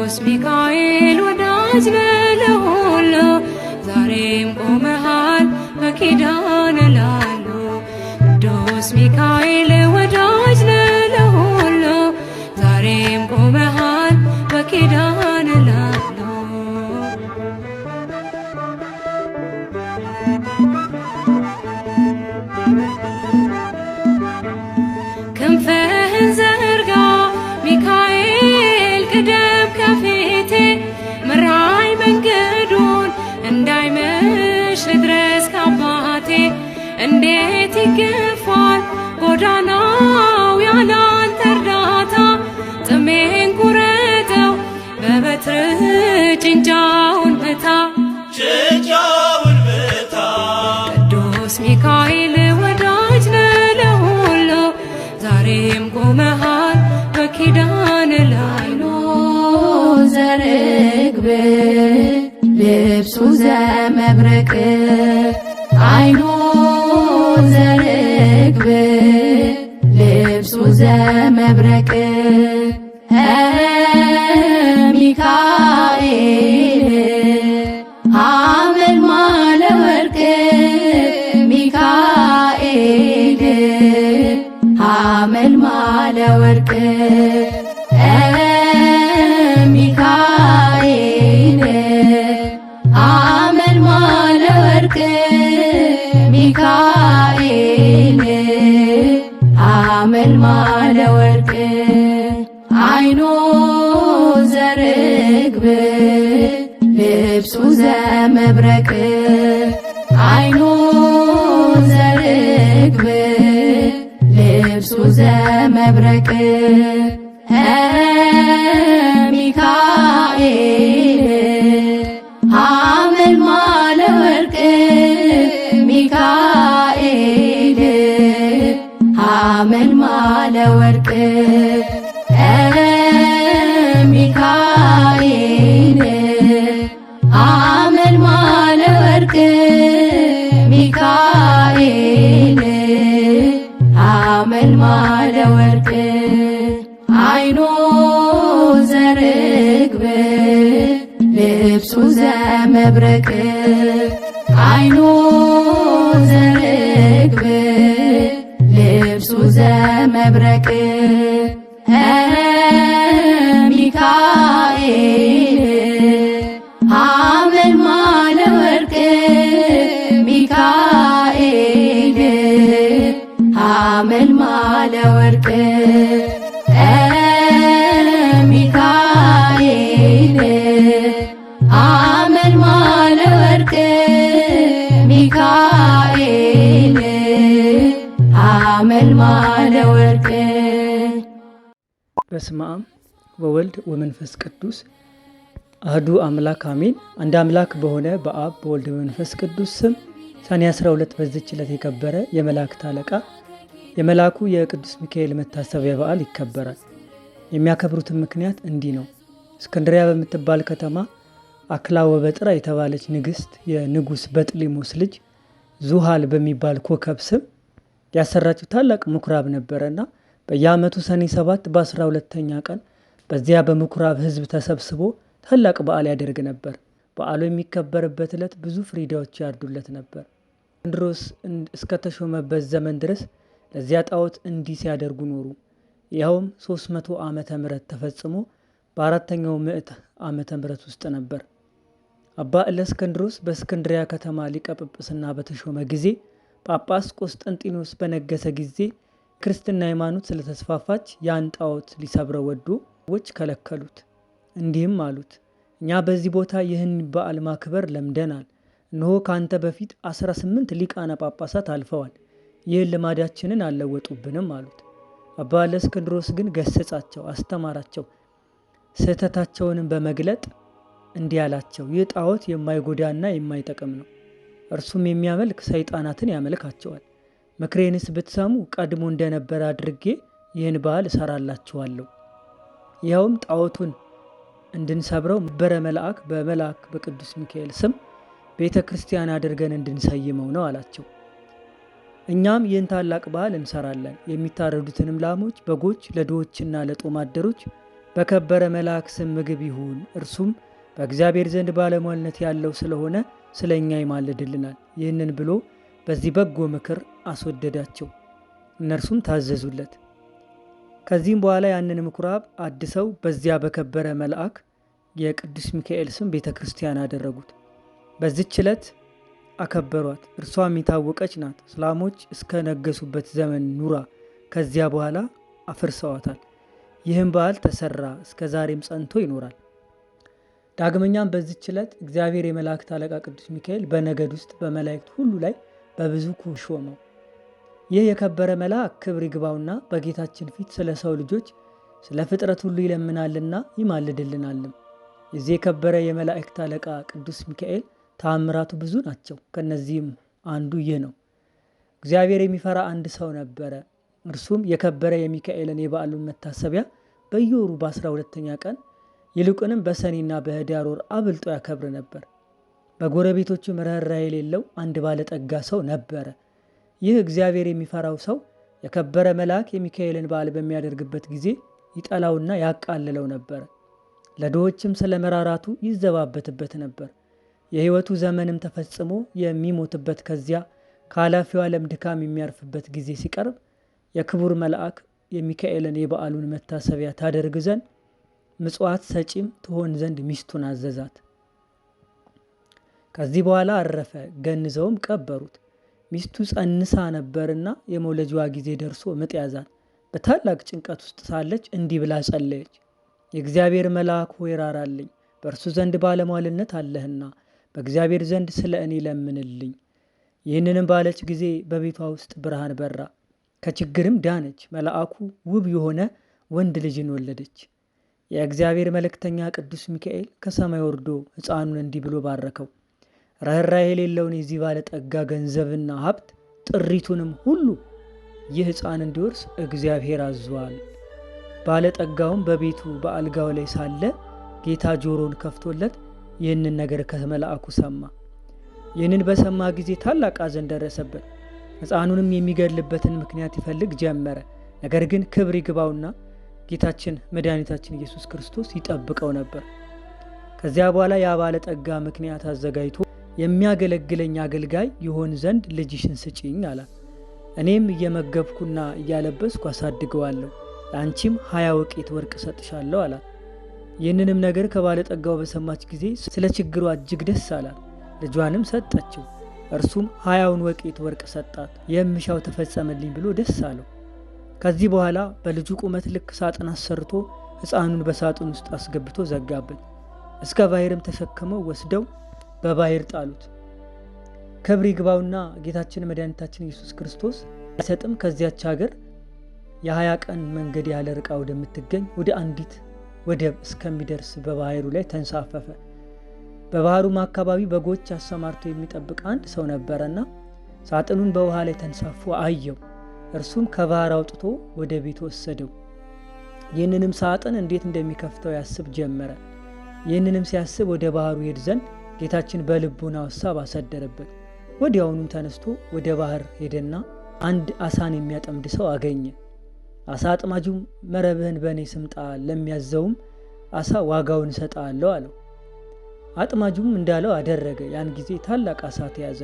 ቅዱስ ሚካኤል ወዳጅ ነህ ለሁሉ ዛሬም ቆመሃል በኪዳን ላሉ ቅዱስ ሚካኤል ወዳጅ ነህ ለሁሉ ዛሬም ቆመሃል በኪዳን ላሉ ክንፍህን ዘርጋ ሚካኤል ቅደም ከፊቴ ምራኝ መንገዱን እንዳይመሽ ልድረስ ከአባቴ እንዴት ይገፋል ጎዳናው ያላንተ እርዳታ ጥሜን ቁረጠው በበትርህ ጭንጫውን ምታ ቅዱስ ሚካኤል ወዳጅ ነህ ለሁሉ ዛሬም ቆመሃል በኪዳን ላይ ዘርግብ ልብሱ ዘመብረቅ አይኑ ዘርግብ ልብሱ ዘመብረቅ ሚካኤል ሐመልማለ ወርቅ ሚካኤል ሐመልማለ ወርቅ ሚካኤል ሐመልማለ ወርቅ ሚካኤል ሐመልማለ ወርቅ አይኑ ዘርግብ ልብሱ ዘመብረቅ አይኑ ዘርግብ ልብሱ ዘመብረቅ ሚካኤል ሐመልማለ ወርቅ ሚካኤል ሐመልማለ ወርቅ ሚካኤል ሐመልማለ ወርቅ ሚካኤል ሐመልማለ ወርቅ አይኑ ዘርግብ ልብሱ ዘመብረቅ አይኑ ዘርግብ ልብሱ ዘመብረቅ ሚካኤል ሐመልማለ ወርቅ ሚካኤል ሐመልማለ ወርቅ ሚካኤል ሐመልማለ ወርቅ ሚካኤል ሐመልማለ ወርቅ። በስመ አብ ወወልድ ወመንፈስ ቅዱስ አህዱ አምላክ አሜን። አንድ አምላክ በሆነ በአብ በወልድ በመንፈስ ቅዱስ ስም ሰኔ 12 በዚች ዕለት የከበረ የመላእክት አለቃ የመልአኩ የቅዱስ ሚካኤል መታሰቢያ በዓል ይከበራል። የሚያከብሩትን ምክንያት እንዲህ ነው። እስክንድሪያ በምትባል ከተማ አክላ ወበጥራ የተባለች ንግስት የንጉስ በጥሊሞስ ልጅ ዙሃል በሚባል ኮከብ ስም ያሰራችው ታላቅ ምኩራብ ነበረና በየዓመቱ ሰኔ 7 በ12ኛ ቀን በዚያ በምኩራብ ህዝብ ተሰብስቦ ታላቅ በዓል ያደርግ ነበር። በዓሉ የሚከበርበት ዕለት ብዙ ፍሪዳዎች ያርዱለት ነበር። እስክንድሮስ እስከተሾመበት ዘመን ድረስ ለዚያ ጣዖት እንዲህ ሲያደርጉ ኖሩ። ይኸውም 300 ዓመተ ምህረት ተፈጽሞ በአራተኛው ምዕት ዓመተ ምህረት ውስጥ ነበር። አባ እለእስክንድሮስ በእስክንድሪያ ከተማ ሊቀ ጵጵስና በተሾመ ጊዜ ጳጳስ ቆስጠንጢኖስ በነገሰ ጊዜ ክርስትና ሃይማኖት ስለተስፋፋች ያን ጣዖት ሊሰብረው ወዶ ሰዎች ከለከሉት። እንዲህም አሉት፣ እኛ በዚህ ቦታ ይህን በዓል ማክበር ለምደናል። እነሆ ካንተ በፊት 18 ሊቃነ ጳጳሳት አልፈዋል። ይህን ልማዳችንን አልለወጡብንም አሉት። አባ እለእስክንድሮስ ግን ገሰጻቸው፣ አስተማራቸው። ስህተታቸውንም በመግለጥ እንዲህ አላቸው፣ ይህ ጣዖት የማይጎዳና የማይጠቅም ነው። እርሱም የሚያመልክ ሰይጣናትን ያመልካቸዋል። ምክሬንስ ብትሰሙ ቀድሞ እንደነበረ አድርጌ ይህን በዓል እሰራላችኋለሁ። ይኸውም ጣዖቱን እንድንሰብረው በረ መልአክ በመልአክ በቅዱስ ሚካኤል ስም ቤተ ክርስቲያን አድርገን እንድንሰይመው ነው አላቸው። እኛም ይህን ታላቅ በዓል እንሰራለን። የሚታረዱትንም ላሞች፣ በጎች ለድሆችና ለጦም አደሮች በከበረ መልአክ ስም ምግብ ይሁን፣ እርሱም በእግዚአብሔር ዘንድ ባለሟልነት ያለው ስለሆነ ስለ እኛ ይማልድልናል። ይህንን ብሎ በዚህ በጎ ምክር አስወደዳቸው። እነርሱም ታዘዙለት። ከዚህም በኋላ ያንን ምኩራብ አድሰው በዚያ በከበረ መልአክ የቅዱስ ሚካኤል ስም ቤተ ክርስቲያን አደረጉት። በዚህች ዕለት አከበሯት። እርሷም የታወቀች ናት። እስላሞች እስከ ነገሱበት ዘመን ኑራ ከዚያ በኋላ አፍርሰዋታል። ይህም በዓል ተሰራ፣ እስከ ዛሬም ጸንቶ ይኖራል። ዳግመኛም በዚህች ዕለት እግዚአብሔር የመላእክት አለቃ ቅዱስ ሚካኤል በነገድ ውስጥ በመላእክት ሁሉ ላይ በብዙ ክብር ሾመው። ይህ የከበረ መልአክ ክብር ይግባውና በጌታችን ፊት ስለ ሰው ልጆች ስለ ፍጥረት ሁሉ ይለምናልና ይማልድልናልም። የዚህ የከበረ የመላእክት አለቃ ቅዱስ ሚካኤል ተአምራቱ ብዙ ናቸው። ከነዚህም አንዱ ይህ ነው። እግዚአብሔር የሚፈራ አንድ ሰው ነበረ። እርሱም የከበረ የሚካኤልን የበዓሉን መታሰቢያ በየወሩ በ12ኛ ቀን ይልቁንም በሰኔና በህዳር ወር አብልጦ ያከብር ነበር። በጎረቤቶቹ ርኅራኄ የሌለው አንድ ባለጠጋ ሰው ነበረ። ይህ እግዚአብሔር የሚፈራው ሰው የከበረ መልአክ የሚካኤልን በዓል በሚያደርግበት ጊዜ ይጠላውና ያቃልለው ነበር። ለድሆችም ስለ መራራቱ ይዘባበትበት ነበር። የሕይወቱ ዘመንም ተፈጽሞ የሚሞትበት ከዚያ ከኃላፊው ዓለም ድካም የሚያርፍበት ጊዜ ሲቀርብ የክቡር መልአክ የሚካኤልን የበዓሉን መታሰቢያ ታደርግ ዘንድ ምጽዋት ሰጪም ትሆን ዘንድ ሚስቱን አዘዛት። ከዚህ በኋላ አረፈ። ገንዘውም ቀበሩት። ሚስቱ ጸንሳ ነበርና የመውለጃዋ ጊዜ ደርሶ ምጥ ያዛት። በታላቅ ጭንቀት ውስጥ ሳለች እንዲህ ብላ ጸለየች። የእግዚአብሔር መልአክ ሆይ ራራልኝ፣ በእርሱ ዘንድ ባለሟልነት አለህና በእግዚአብሔር ዘንድ ስለ እኔ ለምንልኝ። ይህንንም ባለች ጊዜ በቤቷ ውስጥ ብርሃን በራ፣ ከችግርም ዳነች። መልአኩ ውብ የሆነ ወንድ ልጅን ወለደች። የእግዚአብሔር መልእክተኛ ቅዱስ ሚካኤል ከሰማይ ወርዶ ሕፃኑን እንዲህ ብሎ ባረከው። ርኅራኄ የሌለውን የዚህ ባለጠጋ ገንዘብና ሀብት ጥሪቱንም ሁሉ ይህ ሕፃን እንዲወርስ እግዚአብሔር አዟል። ባለጠጋውም በቤቱ በአልጋው ላይ ሳለ ጌታ ጆሮን ከፍቶለት ይህንን ነገር ከመልአኩ ሰማ። ይህንን በሰማ ጊዜ ታላቅ ሐዘን ደረሰበት። ሕፃኑንም የሚገድልበትን ምክንያት ይፈልግ ጀመረ። ነገር ግን ክብር ይግባውና ጌታችን መድኃኒታችን ኢየሱስ ክርስቶስ ይጠብቀው ነበር። ከዚያ በኋላ ያ ባለጠጋ ምክንያት አዘጋጅቶ የሚያገለግለኝ አገልጋይ ይሆን ዘንድ ልጅሽን ስጪኝ አላት። እኔም እየመገብኩና እያለበስኩ አሳድገዋለሁ፣ ለአንቺም 20 ወቄት ወርቅ ሰጥሻለሁ አላት። ይህንንም ነገር ከባለጠጋው በሰማች ጊዜ ስለ ችግሯ እጅግ ደስ አላት። ልጇንም ሰጠችው። እርሱም 20ውን ወቄት ወርቅ ሰጣት። የምሻው ተፈጸመልኝ ብሎ ደስ አለው። ከዚህ በኋላ በልጁ ቁመት ልክ ሳጥን አሰርቶ ሕፃኑን በሳጥን ውስጥ አስገብቶ ዘጋበት። እስከ ባሕርም ተሸክመው ወስደው በባሕር ጣሉት። ክብር ይግባውና ጌታችን መድኃኒታችን ኢየሱስ ክርስቶስ አይሰጥም ከዚያች ሀገር የ20 ቀን መንገድ ያለ ርቃ ወደምትገኝ ወደ አንዲት ወደብ እስከሚደርስ በባሕሩ ላይ ተንሳፈፈ። በባሕሩም አካባቢ በጎች አሰማርቶ የሚጠብቅ አንድ ሰው ነበረና ሳጥኑን በውሃ ላይ ተንሳፎ አየው። እርሱም ከባሕር አውጥቶ ወደ ቤቱ ወሰደው። ይህንንም ሳጥን እንዴት እንደሚከፍተው ያስብ ጀመረ። ይህንንም ሲያስብ ወደ ባሕሩ ሄድ ዘንድ ጌታችን በልቡናው ሐሳብ አሳደረበት። ወዲያውኑም ተነስቶ ወደ ባሕር ሄደና አንድ አሳን የሚያጠምድ ሰው አገኘ። አሳ አጥማጁም መረብህን በእኔ ስም ጣል፣ ለሚያዘውም አሳ ዋጋውን እሰጥሃለሁ አለው። አጥማጁም እንዳለው አደረገ። ያን ጊዜ ታላቅ አሳ ተያዘ።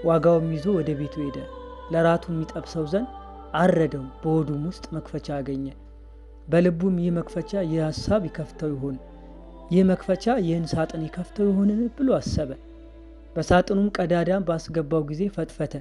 ዋጋውም ይዞ ወደ ቤቱ ሄደ። ለራቱ የሚጠብሰው ዘንድ አረደው። በሆዱም ውስጥ መክፈቻ አገኘ። በልቡም ይህ መክፈቻ ይህ ሐሳብ ይከፍተው ይሆን? ይህ መክፈቻ ይህን ሳጥን ይከፍተው ይሆንን ብሎ አሰበ። በሳጥኑም ቀዳዳ ባስገባው ጊዜ ፈትፈተ።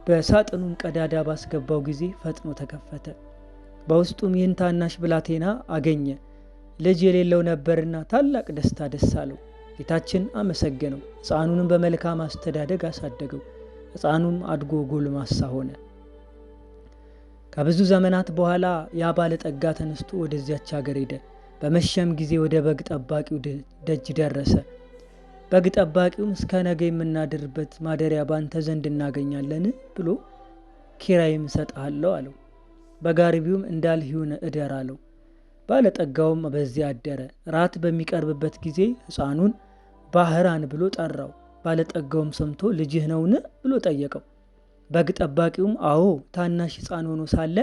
በሳጥኑም ቀዳዳ ባስገባው ጊዜ ፈጥኖ ተከፈተ። በውስጡም ይህን ታናሽ ብላቴና አገኘ። ልጅ የሌለው ነበርና ታላቅ ደስታ ደስ አለው። ጌታችን አመሰገነው። ሕፃኑንም በመልካም አስተዳደግ አሳደገው። ሕፃኑም አድጎ ጎልማሳ ሆነ። ከብዙ ዘመናት በኋላ ያ ባለጠጋ ተነስቶ ወደዚያች ሀገር ሄደ። በመሸም ጊዜ ወደ በግ ጠባቂው ደጅ ደረሰ። በግ ጠባቂውም እስከ ነገ የምናድርበት ማደሪያ ባንተ ዘንድ እናገኛለን ብሎ ኪራይም እሰጥሃለሁ አለው። በጋርቢውም እንዳልህ ይሁን እደር አለው። ባለጠጋውም በዚያ አደረ። ራት በሚቀርብበት ጊዜ ሕፃኑን ባህራን ብሎ ጠራው። ባለጠጋውም ሰምቶ ልጅህ ነውን ብሎ ጠየቀው። በግ ጠባቂውም አዎ፣ ታናሽ ሕፃን ሆኖ ሳለ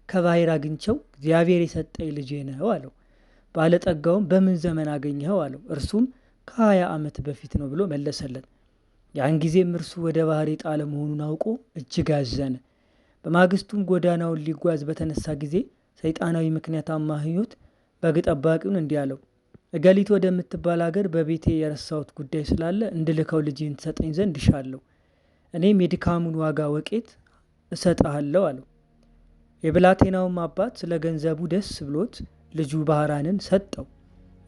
ከባሕር አግኝቸው እግዚአብሔር የሰጠኝ ልጄ ነው አለው። ባለጠጋውም በምን ዘመን አገኘኸው አለው። እርሱም ከ20 ዓመት በፊት ነው ብሎ መለሰለት። ያን ጊዜም እርሱ ወደ ባህር የጣለ መሆኑን አውቆ እጅግ አዘነ። በማግስቱም ጎዳናውን ሊጓዝ በተነሳ ጊዜ ሰይጣናዊ ምክንያታማ ሕይወት በግ ጠባቂውን እንዲህ አለው፣ እገሊት ወደምትባል ሀገር በቤቴ የረሳሁት ጉዳይ ስላለ እንድልከው ልጅህን ትሰጠኝ ዘንድ እሻለሁ። እኔም የድካሙን ዋጋ ወቄት እሰጥሃለሁ አለው። የብላቴናውም አባት ስለ ገንዘቡ ደስ ብሎት ልጁ ባህራንን ሰጠው።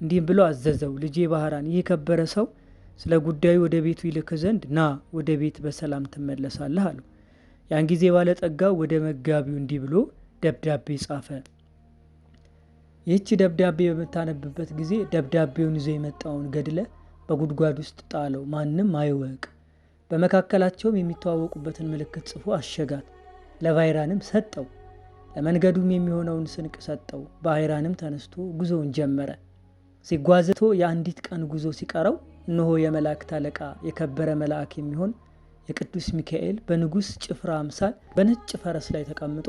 እንዲህም ብሎ አዘዘው፣ ልጄ ባህራን፣ ይህ የከበረ ሰው ስለ ጉዳዩ ወደ ቤቱ ይልክ ዘንድ ና፣ ወደ ቤት በሰላም ትመለሳለህ አለው። ያን ጊዜ ባለጠጋው ወደ መጋቢው እንዲህ ብሎ ደብዳቤ ጻፈ። ይህች ደብዳቤ በምታነብበት ጊዜ ደብዳቤውን ይዞ የመጣውን ገድለ በጉድጓድ ውስጥ ጣለው፣ ማንም አይወቅ። በመካከላቸውም የሚተዋወቁበትን ምልክት ጽፎ አሸጋት። ለባይራንም ሰጠው። ለመንገዱም የሚሆነውን ስንቅ ሰጠው። ባይራንም ተነስቶ ጉዞውን ጀመረ። ሲጓዝቶ የአንዲት ቀን ጉዞ ሲቀረው እነሆ የመላእክት አለቃ የከበረ መልአክ የሚሆን የቅዱስ ሚካኤል በንጉሥ ጭፍራ አምሳል በነጭ ፈረስ ላይ ተቀምጦ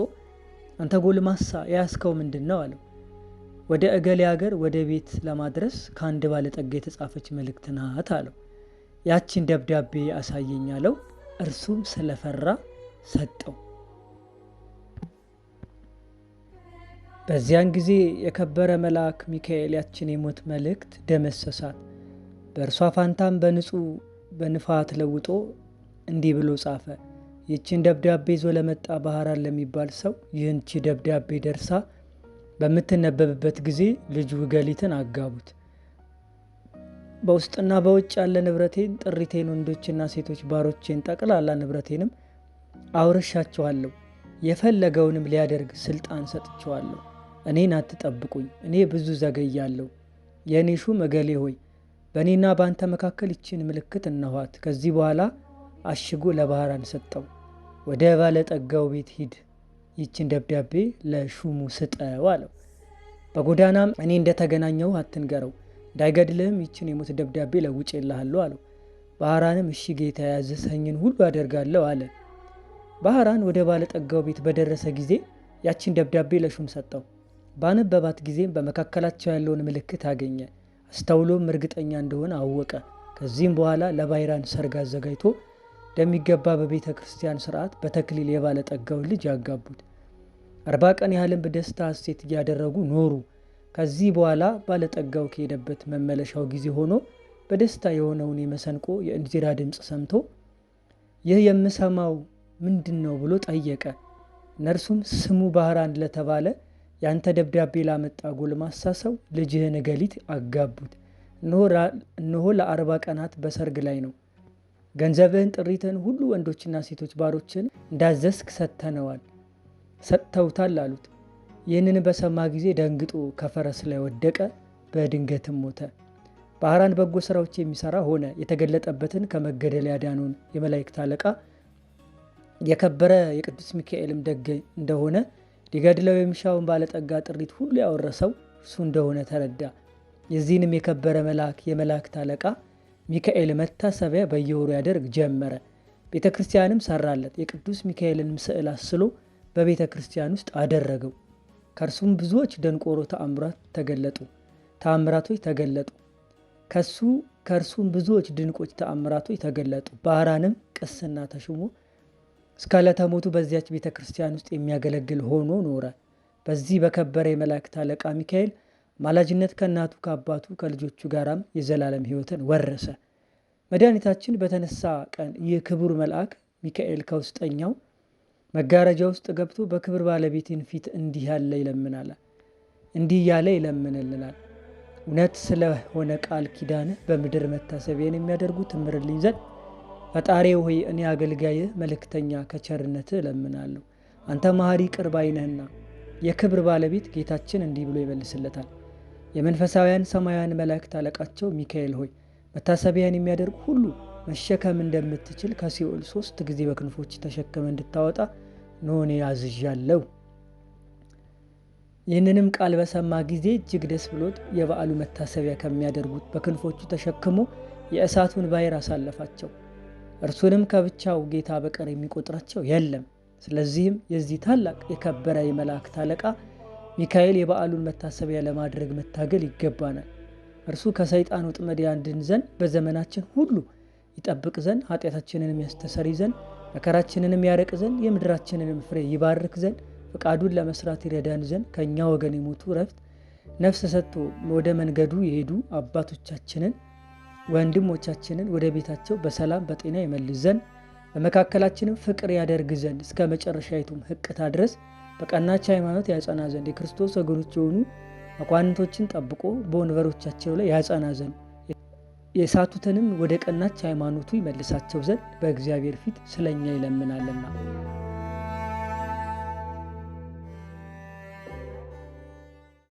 አንተ ጎልማሳ የያዝከው ምንድን ነው አለው። ወደ እገሌ ሀገር ወደ ቤት ለማድረስ ከአንድ ባለጠጋ የተጻፈች መልእክት ናት አለው። ያችን ደብዳቤ አሳየኝ አለው። እርሱም ስለፈራ ሰጠው። በዚያን ጊዜ የከበረ መልአክ ሚካኤል ያችን የሞት መልእክት ደመሰሳት። በእርሷ ፋንታም በንጹህ በንፋት ለውጦ እንዲህ ብሎ ጻፈ። ይህችን ደብዳቤ ይዞ ለመጣ ባህራን ለሚባል ሰው ይህንቺ ደብዳቤ ደርሳ በምትነበብበት ጊዜ ልጁ እገሊትን አጋቡት። በውስጥና በውጭ ያለ ንብረቴን፣ ጥሪቴን፣ ወንዶችና ሴቶች ባሮቼን፣ ጠቅላላ ንብረቴንም አውርሻቸዋለሁ። የፈለገውንም ሊያደርግ ስልጣን ሰጥቸዋለሁ። እኔን አትጠብቁኝ፣ እኔ ብዙ ዘገያለሁ። የእኔ ሹም እገሌ ሆይ በእኔና በአንተ መካከል ይችን ምልክት እነኋት። ከዚህ በኋላ አሽጎ ለባህራን ሰጠው። ወደ ባለጠጋው ቤት ሂድ፣ ይችን ደብዳቤ ለሹሙ ስጠው አለው። በጎዳናም እኔ እንደተገናኘው አትንገረው፣ እንዳይገድልህም ይችን የሞት ደብዳቤ ለውጬልሃለሁ አለው። ባህራንም እሺ ጌታ፣ ያዘዝኸኝን ሁሉ አደርጋለሁ አለ። ባህራን ወደ ባለጠጋው ቤት በደረሰ ጊዜ ያችን ደብዳቤ ለሹም ሰጠው። ባነበባት ጊዜም በመካከላቸው ያለውን ምልክት አገኘ። አስተውሎም እርግጠኛ እንደሆነ አወቀ። ከዚህም በኋላ ለባይራን ሰርግ አዘጋጅቶ እንደሚገባ በቤተ ክርስቲያን ስርዓት በተክሊል የባለጠጋውን ልጅ ያጋቡት። 40 ቀን ያህልም በደስታ ሐሴት እያደረጉ ኖሩ። ከዚህ በኋላ ባለጠጋው ከሄደበት መመለሻው ጊዜ ሆኖ በደስታ የሆነውን የመሰንቆ የእንዚራ ድምፅ ሰምቶ ይህ የምሰማው ምንድን ነው ብሎ ጠየቀ። እነርሱም ስሙ ባህራን ለተባለ ያንተ ደብዳቤ ላመጣ ጎልማሳ ሰው ልጅህን እገሊት አጋቡት። እነሆ ለ40 ቀናት በሰርግ ላይ ነው። ገንዘብህን፣ ጥሪትህን ሁሉ፣ ወንዶችና ሴቶች ባሮችን እንዳዘዝክ ሰጥተውታል አሉት። ይህንን በሰማ ጊዜ ደንግጦ ከፈረስ ላይ ወደቀ፣ በድንገትም ሞተ። ባህራን በጎ ስራዎች የሚሰራ ሆነ። የተገለጠበትን ከመገደል ያዳነውን የመላእክት አለቃ የከበረ የቅዱስ ሚካኤልም ደግ እንደሆነ ሊገድለው የሚሻውን ባለጠጋ ጥሪት ሁሉ ያወረሰው እርሱ እንደሆነ ተረዳ። የዚህንም የከበረ መልአክ የመላእክት አለቃ ሚካኤል መታሰቢያ በየወሩ ያደርግ ጀመረ። ቤተ ክርስቲያንም ሰራለት። የቅዱስ ሚካኤልንም ስዕል አስሎ በቤተ ክርስቲያን ውስጥ አደረገው። ከእርሱም ብዙዎች ደንቆሮ ተአምራቶች ተገለጡ። ከእርሱም ብዙዎች ድንቆች ተአምራቶች ተገለጡ። ባህራንም ቅስና ተሹሞ እስከ ዕለተ ሞቱ በዚያች ቤተ ክርስቲያን ውስጥ የሚያገለግል ሆኖ ኖረ። በዚህ በከበረ የመላእክት አለቃ ሚካኤል ማላጅነት ከእናቱ ከአባቱ ከልጆቹ ጋራም የዘላለም ሕይወትን ወረሰ። መድኃኒታችን በተነሳ ቀን ይህ ክቡር መልአክ ሚካኤል ከውስጠኛው መጋረጃ ውስጥ ገብቶ በክብር ባለቤትን ፊት እንዲህ ያለ ይለምንልናል። እውነት ስለሆነ ቃል ኪዳንህ በምድር መታሰቢያን የሚያደርጉት ትምርልኝ ዘንድ ፈጣሪ ሆይ እኔ አገልጋይህ መልእክተኛ ከቸርነትህ እለምናለሁ። አንተ መሐሪ ቅርብ ባይ ነህና። የክብር ባለቤት ጌታችን እንዲህ ብሎ ይመልስለታል። የመንፈሳውያን ሰማያውያን መላእክት አለቃቸው ሚካኤል ሆይ መታሰቢያን የሚያደርግ ሁሉ መሸከም እንደምትችል ከሲኦል 3 ጊዜ በክንፎች ተሸክመ እንድታወጣ እኔ አዝዣለሁ። ይህንንም ቃል በሰማ ጊዜ እጅግ ደስ ብሎት የበዓሉ መታሰቢያ ከሚያደርጉት በክንፎቹ ተሸክሞ የእሳቱን ባሕር አሳለፋቸው። እርሱንም ከብቻው ጌታ በቀር የሚቆጥራቸው የለም። ስለዚህም የዚህ ታላቅ የከበረ የመላእክት አለቃ ሚካኤል የበዓሉን መታሰቢያ ለማድረግ መታገል ይገባናል። እርሱ ከሰይጣን ወጥመድ ያድነን ዘንድ በዘመናችን ሁሉ ይጠብቅ ዘንድ ኃጢአታችንንም ያስተሰርይ ዘንድ መከራችንንም ያርቅ ዘንድ የምድራችንንም ፍሬ ይባርክ ዘንድ ፈቃዱን ለመስራት ይረዳን ዘንድ ከኛ ወገን የሞቱ ረፍት ነፍስ ሰጥቶ ወደ መንገዱ የሄዱ አባቶቻችንን ወንድሞቻችንን ወደ ቤታቸው በሰላም በጤና ይመልስ ዘንድ በመካከላችንም ፍቅር ያደርግ ዘንድ እስከ መጨረሻይቱም ሕቅታ ድረስ በቀናች ሃይማኖት ያጸና ዘንድ የክርስቶስ ወገኖች የሆኑ መኳንንቶችን ጠብቆ በወንበሮቻቸው ላይ ያጸና ዘንድ የሳቱትንም ወደ ቀናች ሃይማኖቱ ይመልሳቸው ዘንድ በእግዚአብሔር ፊት ስለኛ ይለምናልና።